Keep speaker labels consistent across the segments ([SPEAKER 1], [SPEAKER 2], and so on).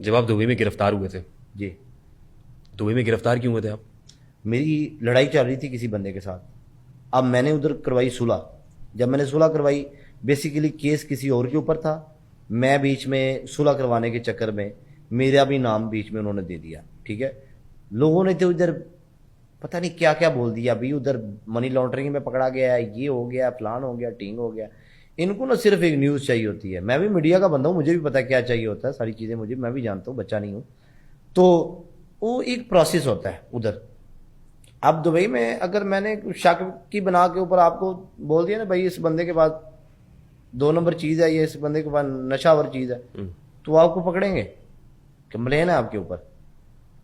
[SPEAKER 1] जब आप दुबई में गिरफ्तार हुए थे,
[SPEAKER 2] जी।
[SPEAKER 1] दुबई में गिरफ्तार क्यों हुए थे आप?
[SPEAKER 2] मेरी लड़ाई चल रही थी किसी बंदे के साथ। अब मैंने उधर करवाई सुलह। जब मैंने सुलह करवाई, बेसिकली केस किसी और के ऊपर था। मैं बीच में सुलह करवाने के चक्कर में मेरा भी नाम बीच में उन्होंने दे दिया। ठीक है, लोगों ने तो उधर पता नहीं क्या क्या बोल दिया, अभी उधर मनी लॉन्ड्रिंग में पकड़ा गया है, ये हो गया, फलान हो गया, टींग हो गया। इनको ना सिर्फ एक न्यूज़ चाहिए होती है। मैं भी मीडिया का बंदा हूँ, मुझे भी पता है क्या चाहिए होता है, सारी चीज़ें मुझे, मैं भी जानता हूँ, बच्चा नहीं हूँ। तो वो एक प्रोसेस होता है उधर। अब दुबई में अगर मैंने शक की बना के ऊपर आपको बोल दिया ना भाई इस बंदे के पास 2 नंबर चीज़ है, ये इस बंदे के पास नशावर चीज़ है, तो आपको पकड़ेंगे, कंप्लेन है आपके ऊपर,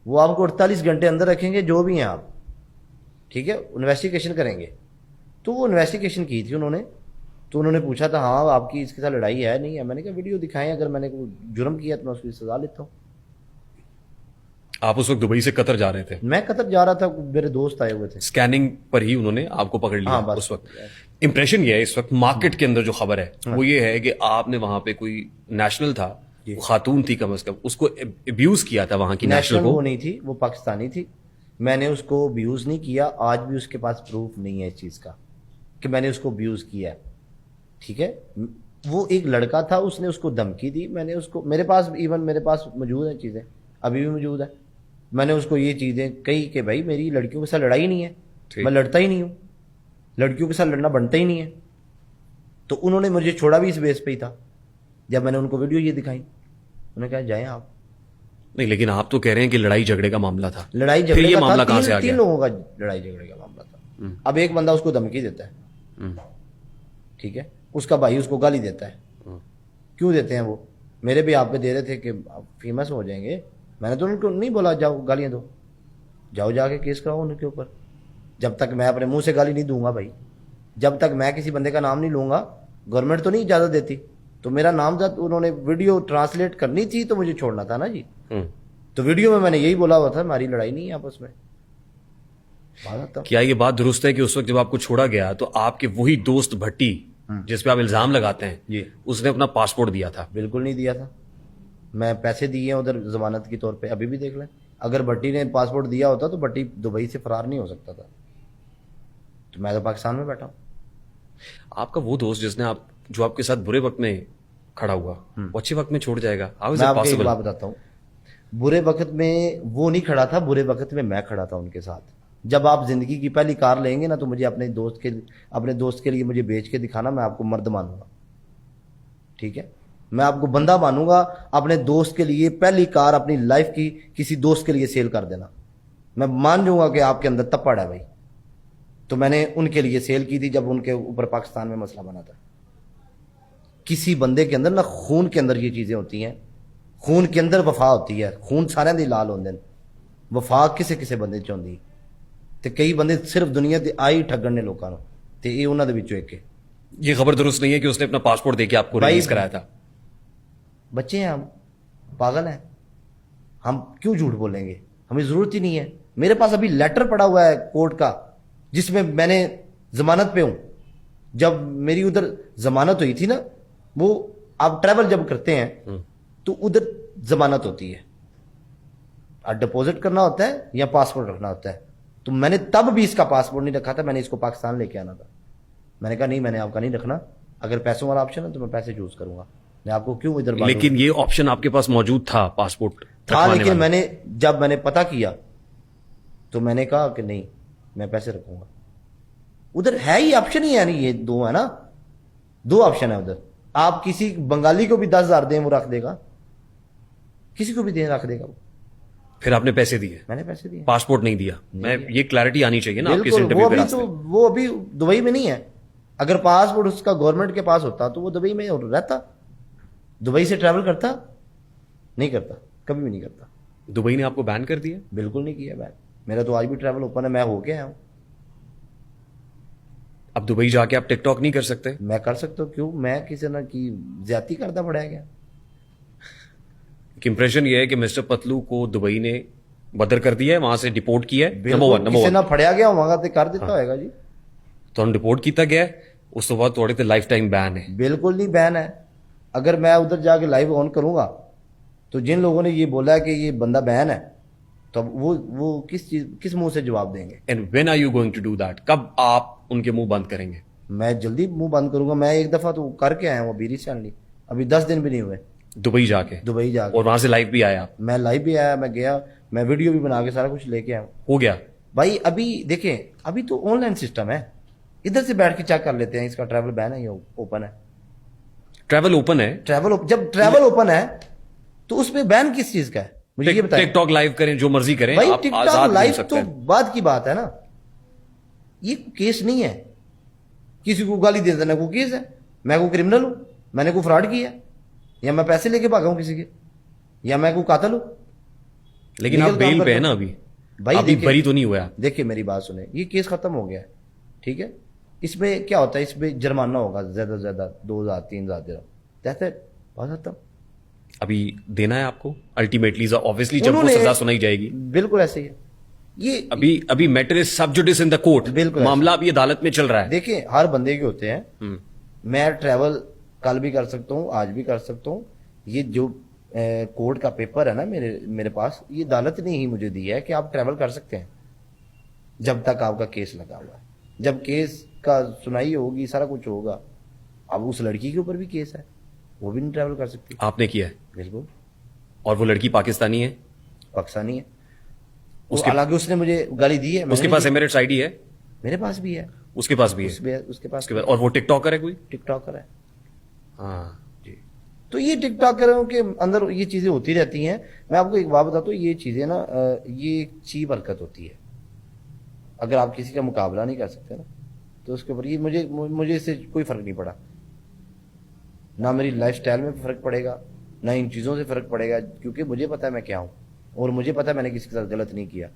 [SPEAKER 2] वो आपको 48 घंटे अंदर रखेंगे, जो भी हैं आप, ठीक है, इन्वेस्टिगेशन करेंगे। तो वो इन्वेस्टिगेशन की थी उन्होंने। तो उन्होंने पूछा था हाँ आपकी इसके साथ लड़ाई है नहीं है। मैंने कहा वीडियो दिखाएं, अगर मैंने कोई जुर्म किया तो मैं उसकी सजा लेता हूँ।
[SPEAKER 1] आप उस वक्त दुबई से कतर जा रहे थे?
[SPEAKER 2] मैं कतर जा रहा था, मेरे दोस्त आए हुए थे।
[SPEAKER 1] स्कैनिंग पर ही उन्होंने आपको पकड़ लिया?
[SPEAKER 2] हाँ, बस
[SPEAKER 1] उस वक्त इंप्रेशन ये है, इस वक्त मार्केट के अंदर जो खबर है वो ये है कि आपने वहां पे कोई नेशनल था, वो खातून थी कम से कम, उसको अब्यूज किया था वहां की नेशनल को।
[SPEAKER 2] वो नहीं थी, वो पाकिस्तानी थी। मैंने उसको अब्यूज नहीं किया, आज भी उसके पास प्रूफ नहीं है इस चीज़ का कि मैंने उसको अब्यूज किया है। ठीक है, वो एक लड़का था, उसने उसको धमकी दी, मैंने उसको, मेरे पास इवन मेरे पास मौजूद है चीज़ें, अभी भी मौजूद है। मैंने उसको ये चीज़ें कही कि भाई मेरी लड़कियों के साथ लड़ाई नहीं है, मैं लड़ता ही नहीं हूँ, लड़कियों के साथ लड़ना बनता ही नहीं है। तो उन्होंने मुझे छोड़ा भी इस बेस पे ही था। जब मैंने उनको वीडियो ये दिखाई, उन्होंने कहा जाएं आप।
[SPEAKER 1] नहीं, लेकिन आप तो कह रहे हैं कि लड़ाई झगड़े का मामला था।
[SPEAKER 2] लड़ाई
[SPEAKER 1] फिर
[SPEAKER 2] झगड़े
[SPEAKER 1] ये
[SPEAKER 2] का
[SPEAKER 1] मामला
[SPEAKER 2] था,
[SPEAKER 1] कहां से आ
[SPEAKER 2] तीन
[SPEAKER 1] गया?
[SPEAKER 2] लोगों का लड़ाई झगड़े का मामला था। अब एक बंदा उसको धमकी देता है, ठीक है, उसका भाई उसको गाली देता है। क्यों देते हैं वो? मेरे भी आप पे दे रहे थे कि आप फेमस हो जाएंगे। मैंने तो उनको नहीं बोला जाओ गालियां दो, जाओ जाके केस कराओ उनके ऊपर। जब तक मैं अपने मुंह से गाली नहीं दूंगा भाई, जब तक मैं किसी बंदे का नाम नहीं लूंगा, गवर्नमेंट तो नहीं इजाजत देती। तो मेरा नाम जब उन्होंने वीडियो ट्रांसलेट करनी थी तो मुझे छोड़ना था ना जी। तो वीडियो में मैंने यही बोला हुआ था, हमारी लड़ाई नहीं है आपस में।
[SPEAKER 1] क्या ये बात दुरुस्त है कि उस वक्त जब आपको छोड़ा गया तो आपके वही दोस्त भट्टी जिस पे आप इल्जाम लगाते हैं
[SPEAKER 2] जी,
[SPEAKER 1] उसने अपना पासपोर्ट दिया था?
[SPEAKER 2] बिल्कुल नहीं दिया था। मैं पैसे दिए हैं उधर जमानत के तौर पे, अभी भी देख लें। अगर भट्टी ने पासपोर्ट दिया होता तो भट्टी दुबई से फरार नहीं हो सकता था। तो मैं तो पाकिस्तान में बैठा हूँ।
[SPEAKER 1] आपका वो दोस्त जिसने आप, जो आपके साथ बुरे वक्त में खड़ा हुआ, वो अच्छे वक्त में छोड़ जाएगा? हाउ इज
[SPEAKER 2] मैं
[SPEAKER 1] इट
[SPEAKER 2] आपको एक
[SPEAKER 1] पॉसिबल?
[SPEAKER 2] बात बताता हूँ, बुरे वक्त में वो नहीं खड़ा था, बुरे वक्त में मैं खड़ा था उनके साथ। जब आप जिंदगी की पहली कार लेंगे ना, तो मुझे अपने दोस्त के लिए मुझे बेच के दिखाना, मैं आपको मर्द मानूंगा। ठीक है, मैं आपको बंदा मानूंगा। अपने दोस्त के लिए पहली कार अपनी लाइफ की किसी दोस्त के लिए सेल कर देना, मैं मान जाऊंगा कि आपके अंदर तपड़ है भाई। तो मैंने उनके लिए सेल की थी जब उनके ऊपर पाकिस्तान में मसला बना था। किसी बंदे के अंदर ना, खून के अंदर ये चीजें होती हैं, खून के अंदर वफा होती है। खून सारे दी लाल होंदे ने, वफा किसे किसे बंदे च होंदी। ते कई बंदे सिर्फ दुनिया ते आई ठगण ने लोगों को, ते ये उन्हां दे विचों एक है।
[SPEAKER 1] ये खबर दुरुस्त नहीं है कि उसने अपना पासपोर्ट देके आपको रिलीज कराया था?
[SPEAKER 2] बच्चे हैं हम, पागल हैं हम, क्यों झूठ बोलेंगे? हमें जरूरत ही नहीं है। मेरे पास अभी लेटर पड़ा हुआ है कोर्ट का जिसमें मैंने जमानत पे हूं। जब मेरी उधर जमानत हुई थी ना, वो आप ट्रैवल जब करते हैं तो उधर जमानत होती है, डिपॉजिट करना होता है या पासपोर्ट रखना होता है। तो मैंने तब भी इसका पासपोर्ट नहीं रखा था, मैंने इसको पाकिस्तान लेके आना था। मैंने कहा नहीं, मैंने आपका नहीं रखना, अगर पैसों वाला ऑप्शन है तो मैं पैसे चूज करूंगा, मैं आपको क्यों इधर।
[SPEAKER 1] लेकिन ये ऑप्शन आपके पास मौजूद था, पासपोर्ट
[SPEAKER 2] था, लेकिन मैंने जब मैंने पता किया तो मैंने कहा कि नहीं, मैं पैसे रखूंगा। उधर है ही ऑप्शन ही है नहीं, ये दो है ना, दो ऑप्शन है उधर। आप किसी बंगाली को भी 10,000 दें वो रख देगा, किसी को भी दें रख देगा वो।
[SPEAKER 1] फिर आपने पैसे दिए?
[SPEAKER 2] मैंने पैसे दिए,
[SPEAKER 1] पासपोर्ट नहीं दिया। मैं ये क्लैरिटी आनी चाहिए ना आपके
[SPEAKER 2] बिल्कुल।
[SPEAKER 1] इंटरव्यू पे रास्ते।
[SPEAKER 2] वो अभी दुबई में नहीं है। अगर पासपोर्ट उसका गवर्नमेंट के पास होता तो वो दुबई में रहता, दुबई से ट्रैवल करता? नहीं करता, कभी भी नहीं करता।
[SPEAKER 1] दुबई ने आपको बैन कर दिया?
[SPEAKER 2] बिल्कुल नहीं किया बैन, मेरा तो आज भी ट्रैवल ओपन है, मैं होके आया हूं।
[SPEAKER 1] अब दुबई जाके आप टिकटॉक नहीं कर सकते?
[SPEAKER 2] मैं कर सकता हूँ, क्यों? मैं किसी ना की ज्यादती करता पड़ा है क्या?
[SPEAKER 1] इंप्रेशन ये है कि मिस्टर पतलू को दुबई ने बदर कर दिया है, वहां से डिपोर्ट किया है। नंबर
[SPEAKER 2] किसी
[SPEAKER 1] वन
[SPEAKER 2] ना फड़िया गया वहां तो कर देता होगा जी।
[SPEAKER 1] तो डिपोर्ट किया गया है, उस तो बाद थोड़े लाइफ टाइम बैन है।
[SPEAKER 2] बिल्कुल नहीं बैन है। अगर मैं उधर जाके लाइव ऑन करूंगा तो जिन लोगों ने ये बोला है कि ये बंदा बैन है, तो अब वो किस मुंह से जवाब देंगे?
[SPEAKER 1] And when are you going to do that? कब आप उनके मुंह बंद करेंगे?
[SPEAKER 2] मैं जल्दी मुंह बंद करूंगा। मैं एक दफा तो करके आया हूँ अभी रिसेंटली, अभी 10 दिन भी नहीं हुए,
[SPEAKER 1] दुबई जाके?
[SPEAKER 2] दुबई जाके।
[SPEAKER 1] और वहां से लाइव भी आया आप?
[SPEAKER 2] मैं लाइव भी आया, मैं गया, मैं वीडियो भी बना के सारा कुछ लेके आया हूँ।
[SPEAKER 1] हो गया
[SPEAKER 2] भाई अभी देखें, अभी तो ऑनलाइन सिस्टम है, इधर से बैठ के चेक कर लेते हैं इसका ट्रैवल बैन है या ओपन है।
[SPEAKER 1] ट्रैवल ओपन है?
[SPEAKER 2] जब ट्रैवल ओपन है तो उसमें बैन किस चीज का है, मुझे ये बताएं।
[SPEAKER 1] टिकटॉक लाइव करें, जो मर्जी करें,
[SPEAKER 2] भाई
[SPEAKER 1] आप
[SPEAKER 2] टिकटॉक
[SPEAKER 1] आजाद घूम
[SPEAKER 2] लाइव
[SPEAKER 1] सकते
[SPEAKER 2] तो
[SPEAKER 1] हैं।
[SPEAKER 2] बाद की बात है ना, ये केस नहीं है। किसी को गाली दे देना को केस है? मैं को क्रिमिनल हूं? मैंने को फ्रॉड किया, या मैं पैसे लेके भागा हूं किसी के, या मैं को कातल हूं?
[SPEAKER 1] लेकिन आप
[SPEAKER 2] लीगल काम
[SPEAKER 1] बेल पे है
[SPEAKER 2] करता
[SPEAKER 1] ना
[SPEAKER 2] हूं।
[SPEAKER 1] अभी?
[SPEAKER 2] भाई
[SPEAKER 1] अभी
[SPEAKER 2] देखिए-
[SPEAKER 1] बरी तो नहीं हुआ?
[SPEAKER 2] देखिए मेरी बात सुने, ये केस खत्म हो गया है, ठीक है। इसमें क्या होता है, इसमें जुर्माना होगा ज्यादा से ज्यादा 2,000 3,000 दिरहम, दैट्स इट, बात खत्म।
[SPEAKER 1] अभी देना है आपको अल्टीमेटली, ऑब्वियसली जब वो
[SPEAKER 2] उन्होंने-
[SPEAKER 1] सजा सुनाई जाएगी।
[SPEAKER 2] बिल्कुल ऐसे ही है ये।
[SPEAKER 1] अभी मैटर इज सब जुडिस इन द कोर्ट,
[SPEAKER 2] बिल्कुल
[SPEAKER 1] मामला अभी अदालत में चल रहा है।
[SPEAKER 2] देखिए हर बंदे के होते हैं। मैं ट्रैवल कल भी कर सकता हूँ, आज भी कर सकता हूँ। ये जो कोर्ट का पेपर है ना मेरे पास, ये अदालत ने ही मुझे दिया है कि आप ट्रैवल कर सकते हैं जब तक आपका केस लगा हुआ है। जब केस का सुनाई होगी, सारा कुछ होगा, अब उस लड़की के ऊपर भी केस है, वो भी नहीं ट्रैवल कर सकती।
[SPEAKER 1] आपने किया है?
[SPEAKER 2] बिल्कुल।
[SPEAKER 1] और वो लड़की पाकिस्तानी है?
[SPEAKER 2] पाकिस्तानी है।
[SPEAKER 1] उसके-
[SPEAKER 2] हालांकि उसने मुझे गाली दी है।
[SPEAKER 1] उसके पास एमिरेट्स आईडी है?
[SPEAKER 2] मेरे पास भी है,
[SPEAKER 1] उसके पास भी है?
[SPEAKER 2] उसके पास
[SPEAKER 1] उसके बाद, और वो टिकटॉकर है कोई?
[SPEAKER 2] टिकटॉकर है।
[SPEAKER 1] हाँ जी।
[SPEAKER 2] तो ये टिकटॉकरों के अंदर ये चीजें होती रहती हैं। मैं आपको एक बात बताता हूँ, ये चीजें ना ये एक चीप हरकत होती है। अगर आप किसी का मुकाबला नहीं कर सकते ना, तो उसके ऊपर ये मुझे इससे कोई फर्क नहीं पड़ा। ना मेरी लाइफस्टाइल में फर्क पड़ेगा, ना इन चीज़ों से फर्क पड़ेगा, क्योंकि मुझे पता है मैं क्या हूँ, और मुझे पता है मैंने किसी के साथ गलत नहीं किया।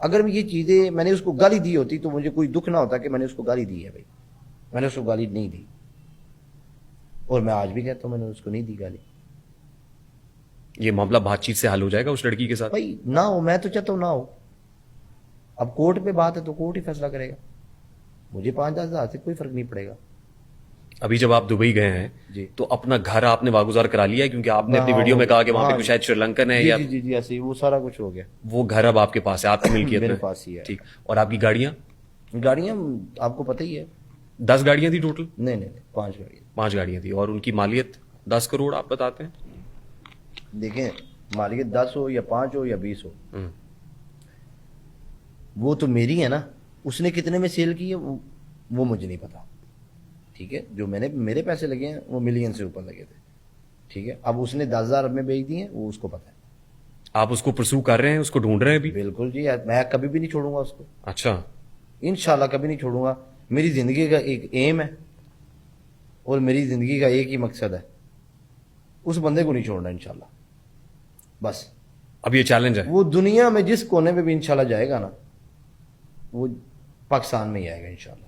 [SPEAKER 2] अगर ये चीज़ें मैंने उसको गाली दी होती तो मुझे कोई दुख ना होता कि मैंने उसको गाली दी है। भाई मैंने उसको गाली नहीं दी, और मैं आज भी कहता हूँ मैंने उसको नहीं दी गाली।
[SPEAKER 1] ये मामला बातचीत से हल हो जाएगा उस लड़की के साथ?
[SPEAKER 2] भाई ना हो, मैं तो चाहता हूँ ना हो। अब कोर्ट पे बात है तो कोर्ट ही फैसला करेगा, मुझे 5-10 हज़ार से कोई फर्क नहीं पड़ेगा।
[SPEAKER 1] अभी जब आप दुबई गए हैं
[SPEAKER 2] जी।
[SPEAKER 1] तो अपना घर आपने वागुजार करा लिया है? क्योंकि आपने अपनी
[SPEAKER 2] हाँ,
[SPEAKER 1] वीडियो में कहा कि वहां पे
[SPEAKER 2] हाँ,
[SPEAKER 1] कुछ शायद श्रीलंकन है,
[SPEAKER 2] जी,
[SPEAKER 1] या
[SPEAKER 2] जी जी जी ऐसे ही वो सारा कुछ हो गया।
[SPEAKER 1] वो घर अब आपके पास है, आपकी मिल्कियत
[SPEAKER 2] मेरे
[SPEAKER 1] में?
[SPEAKER 2] पास ही है।
[SPEAKER 1] ठीक। और आपकी गाड़ियां?
[SPEAKER 2] गाड़ियां आपको पता ही है।
[SPEAKER 1] 10 गाड़ियां थी टोटल?
[SPEAKER 2] नहीं 5 गाड़ियां।
[SPEAKER 1] 5 गाड़ियां थी, और उनकी मालियत 10 करोड़ आप बताते हैं?
[SPEAKER 2] देखें, मालियत 10 हो या 5 हो या 20 हो,
[SPEAKER 1] हम्म।
[SPEAKER 2] वो तो मेरी है ना। उसने कितने में सेल की है वो मुझे नहीं पता, ठीक है। जो मेरे पैसे लगे हैं वो मिलियन से ऊपर लगे थे, ठीक है। अब उसने 10,000 में बेच दिए, वो उसको पता है।
[SPEAKER 1] आप उसको परसू कर रहे हैं, उसको ढूंढ रहे हैं अभी?
[SPEAKER 2] बिल्कुल जी, मैं कभी भी नहीं छोड़ूंगा उसको,
[SPEAKER 1] अच्छा।
[SPEAKER 2] इंशाल्लाह कभी नहीं छोड़ूंगा। मेरी जिंदगी का एक एम है, और मेरी जिंदगी का एक ही मकसद है, उस बंदे को नहीं छोड़ना इंशाल्लाह, बस।
[SPEAKER 1] अब ये चैलेंज है?
[SPEAKER 2] वो दुनिया में जिस कोने में भी इंशाल्लाह जाएगा ना, वो पाकिस्तान में ही आएगा इंशाल्लाह।